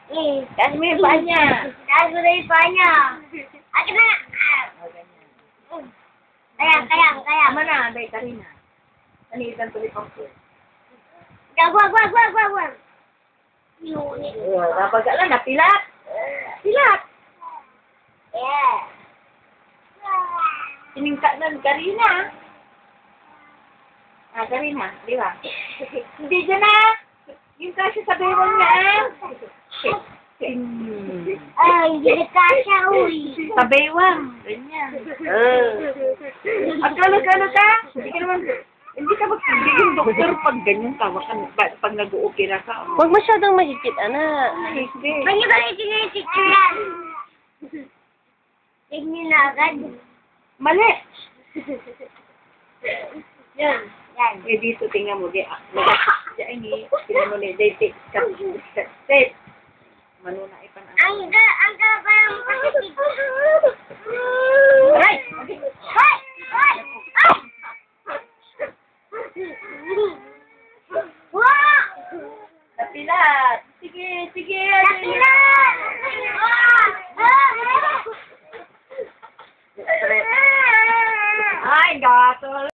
Taas mo yung paa niya. Taas mo na yung paa niya. Akin na! Kaya. Tama na, anday ka rin na. Nanitan tuloy pang po. Wag. Kapag alam na, pilat. Pilat. Yeah. Siningka na, Karina. Karina, di ba? Hindi dyan na. Yung kasi sa bewang niya. Ay, hindi ka siya, uy. Sa bewang. Ganyan. Akala ka? Hindi ka naman, hindi ka magpigil doktor pag ganyan tawa ka. Pag nag-uopera ka. Huwag masyadong mahigpit, anak. Hindi. Pwede ba yung picture yan? Tignan na agad. Mali. Yan. Eh, dito, tingnan mo. Diyan ni, tingnan mo ni, date, step. Manuna ipan ang... Ang parang makasakit. Aray! Wow! Napilat! Sige!